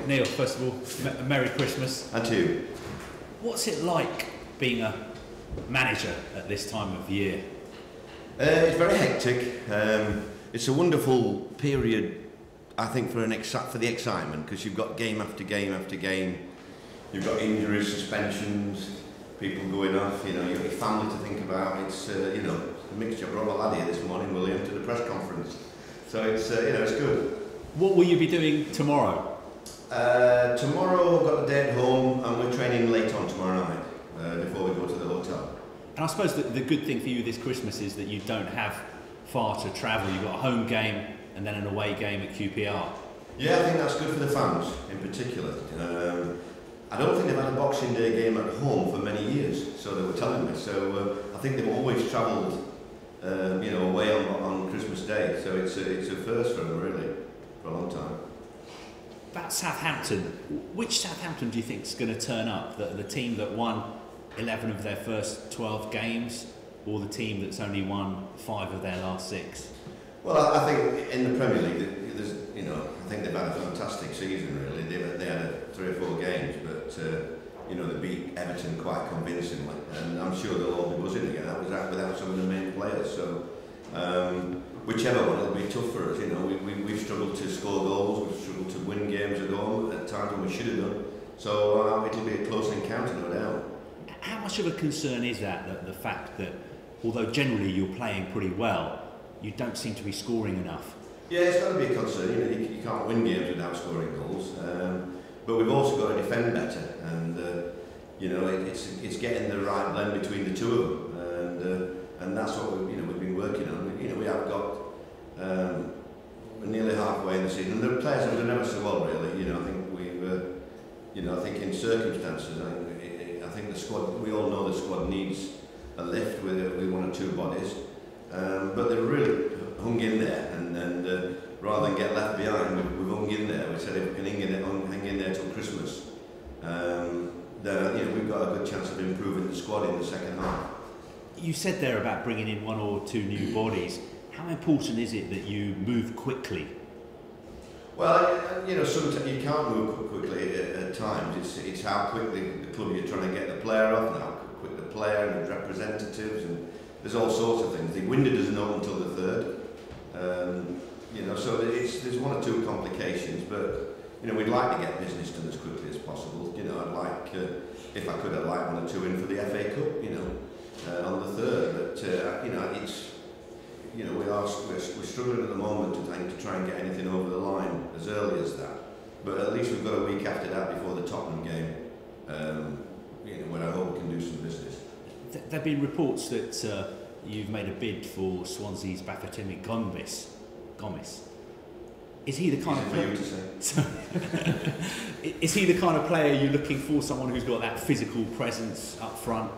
Neil, first of all, Merry Christmas. And to you. What's it like being a manager at this time of year? It's very hectic. It's a wonderful period, I think, for the excitement, because you've got game after game after game. You've got injuries, suspensions, people going off. You've got your family to think about. It's a mixture. I brought my lad here this morning, William, to the press conference. So it's it's good. What will you be doing tomorrow? Tomorrow, I've got a day at home, and we're training late on tomorrow night before we go to the hotel. And I suppose the good thing for you this Christmas is that you don't have far to travel. You've got a home game and then an away game at QPR. Yeah, I think that's good for the fans in particular. I don't think they've had a Boxing Day game at home for many years, so they were telling me. So I think they've always travelled, away on Christmas Day. So it's a first for them, really, for a long time. About Southampton, which Southampton do you think is going to turn up? The team that won 11 of their first 12 games, or the team that's only won 5 of their last 6? Well, I think in the Premier League, I think they've had a fantastic season. Really, they had 3 or 4 games, but they beat Everton quite convincingly, and I'm sure they'll all be buzzing again. That was without some of the main players. So whichever one, it'll be tough for us. We've struggled to score goals, we've struggled to win games at home at times when we should have done. So it'll be a close encounter, no doubt. How much of a concern is that the fact that although generally you're playing pretty well, you don't seem to be scoring enough? Yeah, it's got to be a concern. You can't win games without scoring goals. But we've also got to defend better, and it's getting the right blend between the two of them, and that's what we've been working on. We have got we're nearly halfway in the season. The players have done ever so well, really. I think we've I think in circumstances, I think the squad. We all know the squad needs a lift with 1 or 2 bodies, but they've really hung in there, and rather than get left behind, we've hung in there. We said if we can hang in there till Christmas, then we've got a good chance of improving the squad in the second half. You said there about bringing in 1 or 2 new bodies. How important is it that you move quickly? Well, sometimes you can't move quickly at times. It's how quickly the club you're trying to get the player off, and how quick the player and the representatives, and there's all sorts of things. The window doesn't open until the 3rd. So there's 1 or 2 complications, but we'd like to get business done as quickly as possible. I'd like, if I could, I'd like 1 or 2 in for the FA Cup, on the 3rd. But it's we're struggling at the moment to try and get anything over the line as early as that. But at least we've got a week after that before the Tottenham game, when I hope we can do some business. There have been reports that you've made a bid for Swansea's Bafétimbi Gomis. Is he the kind of player? Is he the kind of player you're looking for? Someone who's got that physical presence up front?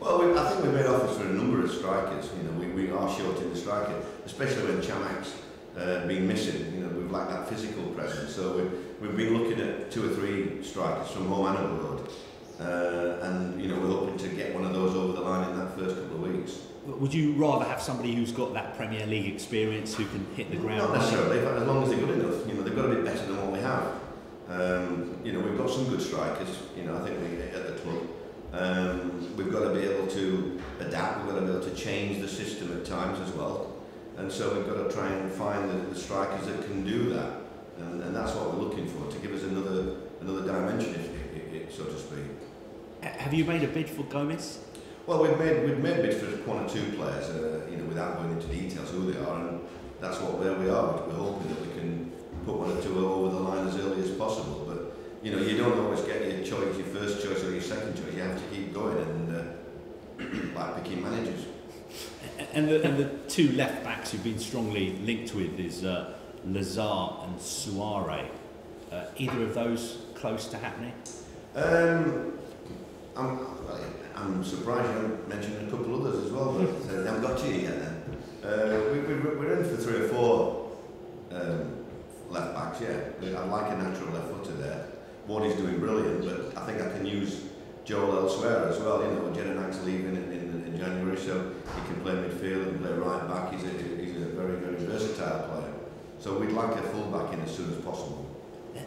Well, I think we've made offers for a number of strikers. We are short in the striker, especially when Chamak's been missing. We've lacked that physical presence. So we've been looking at 2 or 3 strikers from home and abroad, and we're hoping to get one of those over the line in that first couple of weeks. Would you rather have somebody who's got that Premier League experience, who can hit the ground? Not necessarily, as long as they're good enough. They've got to be better than what we have. We've got some good strikers. I think at the club. We've got to be able to adapt. We've got to be able to change the system at times as well. And so we've got to try and find the strikers that can do that. And that's what we're looking for, to give us another dimension, so to speak. Have you made a bid for Gomis? Well, we've made bids for 1 or 2 players, without going into details who they are, and that's where we are. We're hoping that we can put 1 or 2 over the line as early as possible. But you don't always get your choice, your first choice or your second choice. You have to keep going, and like picking managers. And the 2 left backs you've been strongly linked with is Lazar and Suarez. Either of those close to happening? I'm surprised you haven't mentioned a couple others as well, but they haven't got to you yet then. We're in for 3 or 4 left backs, yeah. I'd like a natural left footer there. Wardie's doing brilliant, but I think I can use Joel elsewhere as well. Jedinak's leaving in January, so he can play midfield, he can play right back. He's a very, very versatile player. So we'd like a full back in as soon as possible.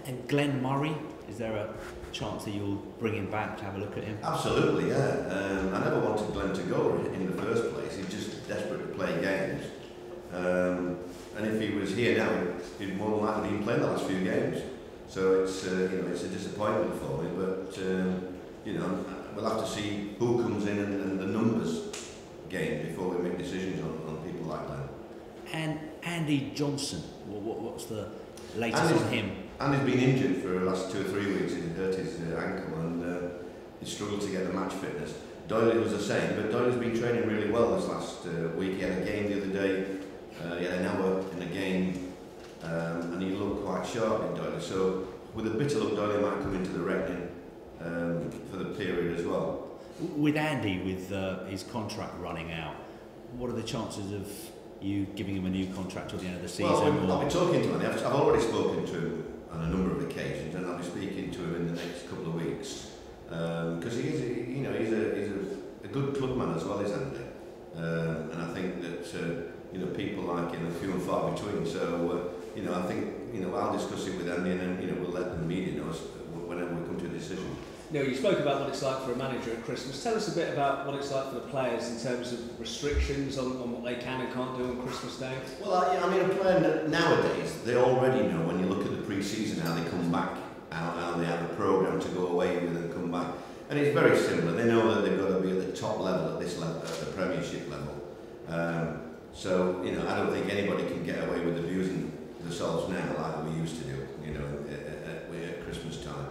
And Glenn Murray, is there a chance that you'll bring him back to have a look at him? Absolutely, yeah. I never wanted Glenn to go in the first place. He's just desperate to play games. And if he was here now, he'd more than likely been playing the last few games. So it's it's a disappointment for me. But we'll have to see who comes in and the numbers game before we make decisions on people like that. And Andy Johnson, what's the latest on him? Andy's been injured for the last 2 or 3 weeks. He hurt his ankle and he struggled to get the match fitness. Doyley was the same, but Doyley's been training really well this last week. He had a game the other day. He had an hour in the game, and he looked quite sharp in Doyley. So with a bit of luck, Doyley might come into the reckoning for the period as well. With Andy, with his contract running out, what are the chances of you giving him a new contract till the end of the season? Well, I'll be talking to him. I've already spoken to him on a number of occasions, and I'll be speaking to him in the next couple of weeks because he's a good clubman as well as Andy, and I think that people like him are few and far between. So I think I'll discuss it with Andy, and then we'll let the media know whenever we come to a decision. Neil, you spoke about what it's like for a manager at Christmas. Tell us a bit about what it's like for the players in terms of restrictions on what they can and can't do on Christmas Day. Well, a player nowadays, they already know when you look at the pre-season how they come back, how they have a programme to go away with and come back. And it's very similar. They know that they've got to be at the top level, at this level, at the Premiership level. I don't think anybody can get away with abusing themselves now like we used to do, at Christmas time.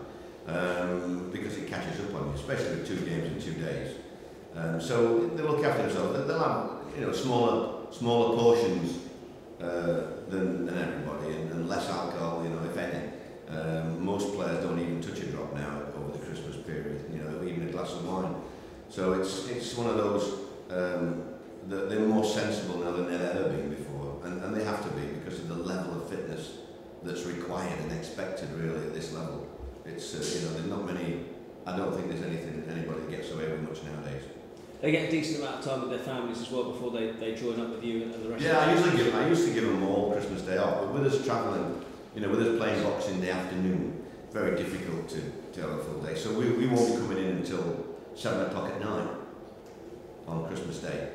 Because it catches up on you, especially with 2 games in 2 days. So they look after themselves. They'll have smaller portions than everybody, and less alcohol, if any. Most players don't even touch a drop now over the Christmas period, even a glass of wine. So it's one of those that they're more sensible now than they've ever been before, and they have to be because of the level of fitness that's required and expected really at this level. It's there's not many. I don't think there's anybody gets away with much nowadays. They get a decent amount of time with their families as well before they join up with you and the rest. Yeah, I used to give them all Christmas Day off, but with us travelling, with us playing Boxing Day afternoon, very difficult to have a full day. So we won't be coming in until 7 o'clock at night on Christmas Day,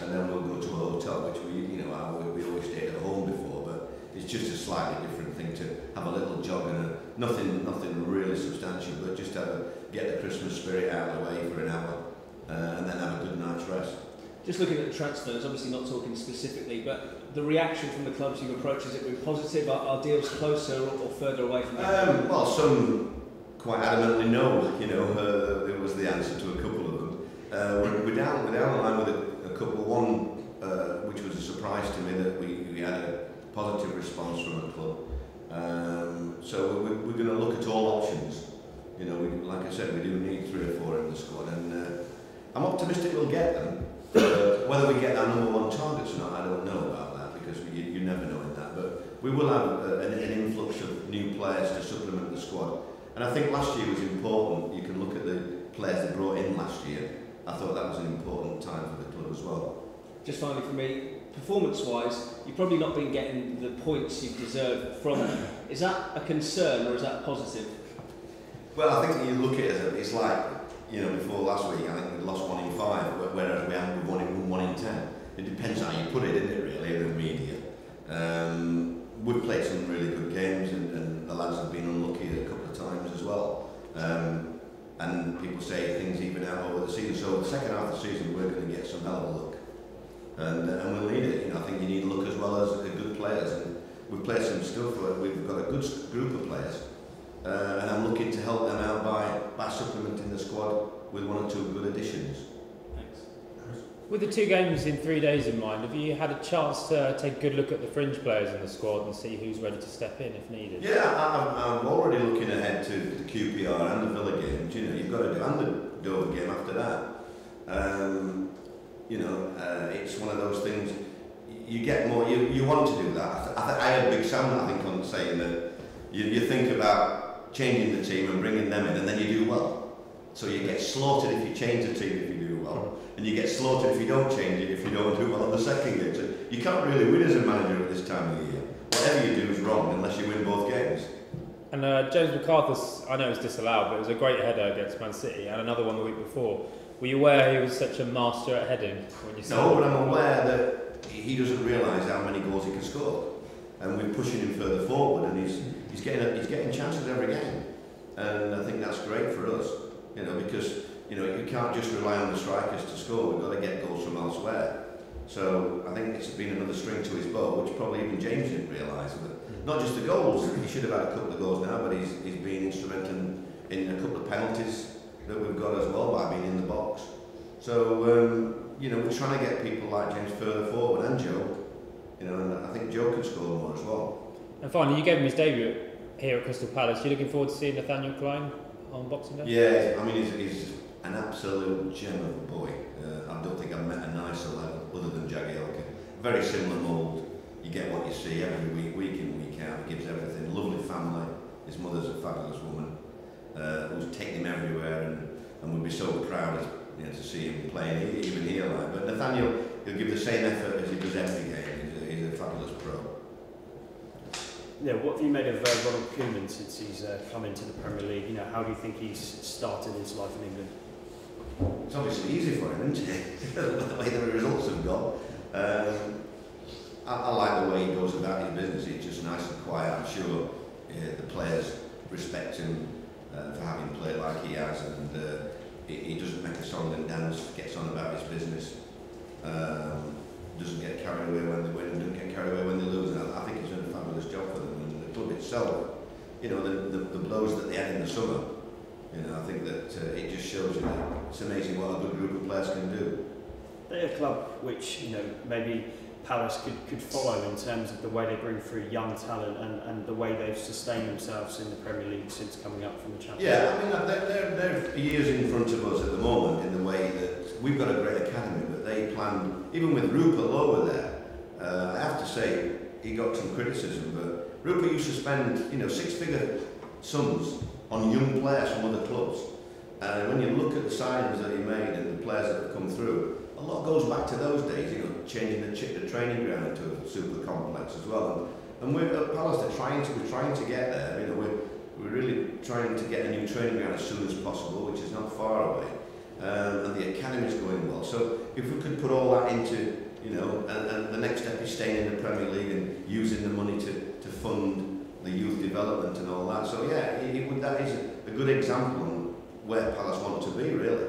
and then we'll go to a hotel, which we always stayed at home before, but it's just a slightly different thing to have a little jog and nothing really substantial, but just get the Christmas spirit out of the way for an hour, and then have a good night's rest. Just looking at the transfers, obviously not talking specifically, but the reaction from the clubs you've approached, has it been positive? Are deals closer or further away from that? Well, some quite adamantly no. It was the answer to a couple of them. We're down the line with a couple. One, which was a surprise to me, that we had a positive response from a club. So we're going to look at all options. Like I said, we do need 3 or 4 in the squad, and I'm optimistic we'll get them. Whether we get our number 1 targets or not, I don't know about that, because you never know in that. But we will have an influx of new players to supplement the squad. And I think last year was important. You can look at the players they brought in last year. I thought that was an important time for the club as well. Just finally for me, performance-wise, you've probably not been getting the points you've deserved from them. Is that a concern or is that positive? Well, I think you look at it, it's like, before last week, I think we lost 1 in 5, whereas we haven't won 1 in 10. It depends how you put it, isn't it, really, in the media. We've played some really good games, and the lads have been unlucky a couple of times as well. And people say things even out over the season. So the second half of the season, we're going to get some hell of a luck. And we'll need it. I think you need luck as well as good players. And we've played some stuff. We've got a good group of players. And I'm looking to help them out by supplementing the squad with 1 or 2 good additions. Thanks. With the 2 games in 3 days in mind, have you had a chance to take a good look at the fringe players in the squad and see who's ready to step in if needed? Yeah, I'm already looking ahead to the QPR and the Villa games. You've got to do, and the Dover game after that. It's one of those things. You get more. You want to do that. I had Big Sam, I think, on saying that you think about changing the team and bringing them in, and then you do well. So you get slaughtered if you change the team if you do well, and you get slaughtered if you don't change it if you don't do well on the second game. So you can't really win as a manager at this time of the year. Whatever you do is wrong unless you win both games. And And James McArthur's, I know it was disallowed, but it was a great header against Man City, and another one the week before. Were you aware he was such a master at heading when you saw No, but I'm aware that he doesn't realise how many goals he can score, and we're pushing him further forward, and he's getting chances every game, and I think that's great for us, you know, because you can't just rely on the strikers to score. We've got to get goals from elsewhere. So I think it's been another string to his bow, which probably even James didn't realise. But not just the goals, he should have had a couple of goals now, but he's been instrumental in a couple of penalties that we've got as well by being in the box. So we're trying to get people like James further forward, and Joe. And I think Joe could score more as well. And finally, you gave him his debut here at Crystal Palace. You looking forward to seeing Nathaniel Klein on Boxing Day? Yeah, I mean he's an absolute gem of a boy. I don't think I've met a nicer lad other than Jagielka. Very similar mould. You get what you see every week in, week out. He gives everything. Lovely family. His mother's a fabulous woman who's taken him everywhere, and we'd be so proud to see him playing even here. But Nathaniel, he'll give the same effort as he does every game. He's a fabulous pro. Yeah, what have you made of Ronald Koeman since he's come into the Premier League? How do you think he's started his life in England? It's obviously easy for him, isn't it? The way the results have gone. I like the way he goes about his business. He's just nice and quiet. I'm sure the players respect him for having played like he has, and he doesn't make a song and dance, gets on about his business, doesn't get carried away when they win, and doesn't get carried away when they lose. And I think he's done a fabulous job for them. And the club itself, the blows that they had in the summer, I think that it just shows you that it's amazing what a good group of players can do. They're a club which, maybe Palace could follow in terms of the way they bring through young talent and the way they've sustained themselves in the Premier League since coming up from the Championship. Yeah, I mean, they're years in front of us at the moment in the way that we've got a great academy, but they planned, even with Rupert Lower there, I have to say, he got some criticism, but Rupert used to spend, six-figure sums on young players from other clubs. And when you look at the signings that he made and the players that have come through, a lot goes back to those days, changing the training ground into a super complex as well. And we're at Palace, we're trying to get there. We're really trying to get a new training ground as soon as possible, which is not far away. And the academy's going well. So if we could put all that into, and the next step is staying in the Premier League and using the money to fund the youth development and all that. So yeah, that is a good example on where Palace want to be, really.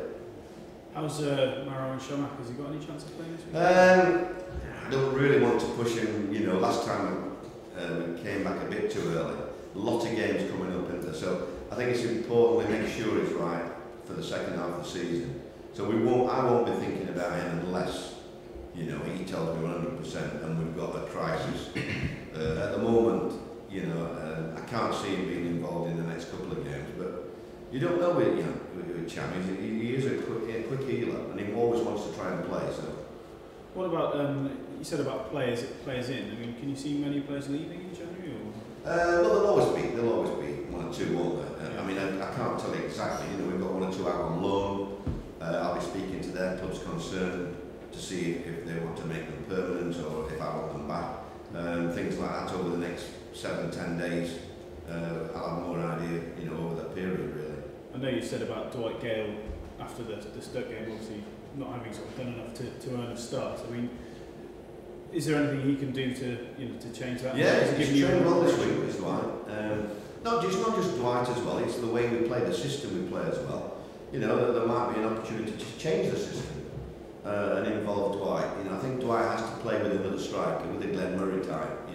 How's Marouane Chamakh? Has he got any chance of playing this week? I don't really want to push him. Last time we came back a bit too early. A lot of games coming up, isn't there? So I think it's important we make sure it's right for the second half of the season. So I won't be thinking about him unless, he tells me 100% and we've got a crisis. At the moment, I can't see him being involved in the next couple of games, but you don't know with Cham. He is a quick healer, and he always wants to try and play. So, what about you said about players in? I mean, can you see many players leaving in January? Or? Well, there'll always be one or two, won't there? I mean, I can't tell you exactly. We've got one or two out on loan. I'll be speaking to their clubs concerned to see if they want to make them permanent or if I want them back. Things like that over the next 7-10 days. I'll have more idea, over that period, really. I know you said about Dwight Gale after the Stoke game, obviously not having sort of done enough to earn a start. I mean, is there anything he can do to change that? Yeah, he's trained well this week with Dwight. Not just Dwight as well. It's the way we play, the system we play as well. There might be an opportunity to change the system and involve Dwight. I think Dwight has to play with another striker, with a Glenn Murray type.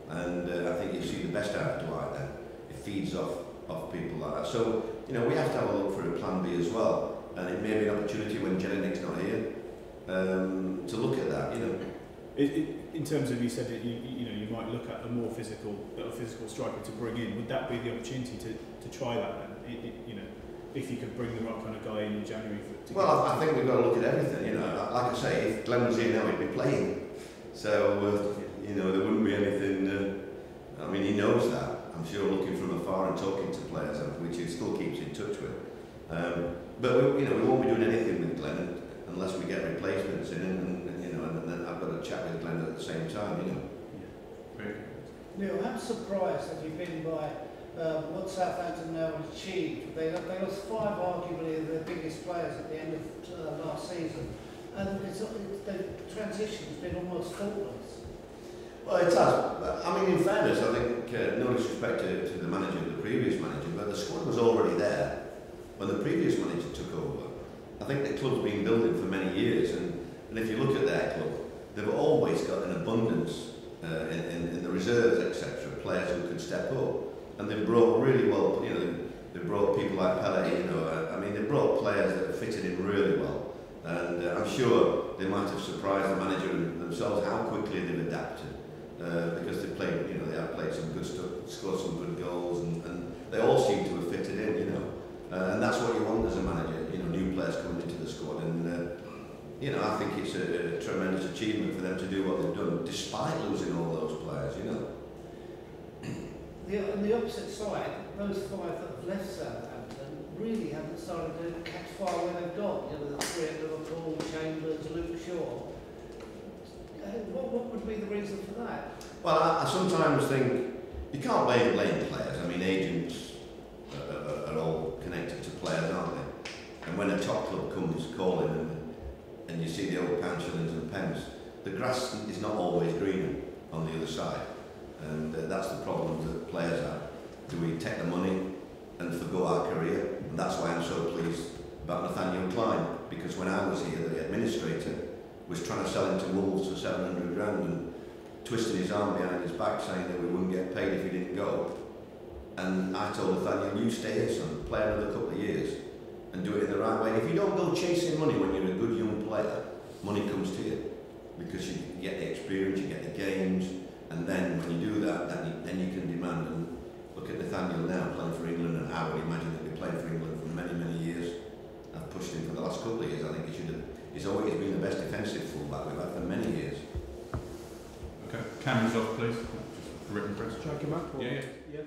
And I think you see the best out of Dwight then. It feeds off people like that. So, we have to have a look for a plan B as well. And it may be an opportunity when Jelinik's not here to look at that, In terms of, you said that you might look at a more physical striker to bring in. Would that be the opportunity to try that then? If you could bring the right kind of guy in January Well, I think we've got to look at everything, Like I say, if Glenn was here now, he'd be playing. So, there wouldn't be anything, he knows that. I'm sure looking from afar and talking to players, which he still keeps in touch with. But we won't be doing anything with Glenn unless we get replacements in, and then I've got to chat with Glenn at the same time, Neil, how surprised have you been by what Southampton now have achieved. They lost 5 arguably of their biggest players at the end of last season, and the transition's been almost faultless. Well, it has. I mean, in fairness, I think no disrespect to the manager, the previous manager, but the squad was already there when the previous manager took over. I think the club's been building for many years, and if you look at their club, they've always got an abundance in the reserves, etc., players who could step up, and they've brought really well. You know, they've brought people like Pele. You know, I mean, they've brought players that have fitted in really well, and I'm sure they might have surprised the manager and themselves how quickly they've adapted. Because they played, you know, they have played some good stuff, scored some good goals, and they all seem to have fitted in, you know. And that's what you want as a manager, you know, new players coming into the squad. And, you know, I think it's a tremendous achievement for them to do what they've done, despite losing all those players, you know. On the opposite side, those 5 that have left Southampton really haven't started to catch fire where they've gone. You know, the 3 at Liverpool, Chambers, Luke Shaw. What would be the reason for that? Well, I sometimes think you can't blame players. I mean, agents are all connected to players, aren't they? And when a top club comes calling and you see the old pound shillings and pence, the grass is not always greener on the other side. And that's the problem that players have. Do we take the money and forgo our career? And that's why I'm so pleased about Nathaniel Klein, because when I was here, the administrator was trying to sell him to Wolves for 700 grand and twisting his arm behind his back saying that we wouldn't get paid if he didn't go. And I told Nathaniel, you stay here, son, play another couple of years and do it in the right way. If you don't go chasing money when you're a good young player, money comes to you because you get the experience, you get the games, and then when you do that, then you can demand. And look at Nathaniel now playing for England, and I would imagine he'll be playing for England for many, many years. I've pushed him for the last couple of years. I think he should have. He's always been the best defensive fullback we've had for many years. Okay, cameras off, please. Just written press. Check him up. Yeah. Yeah.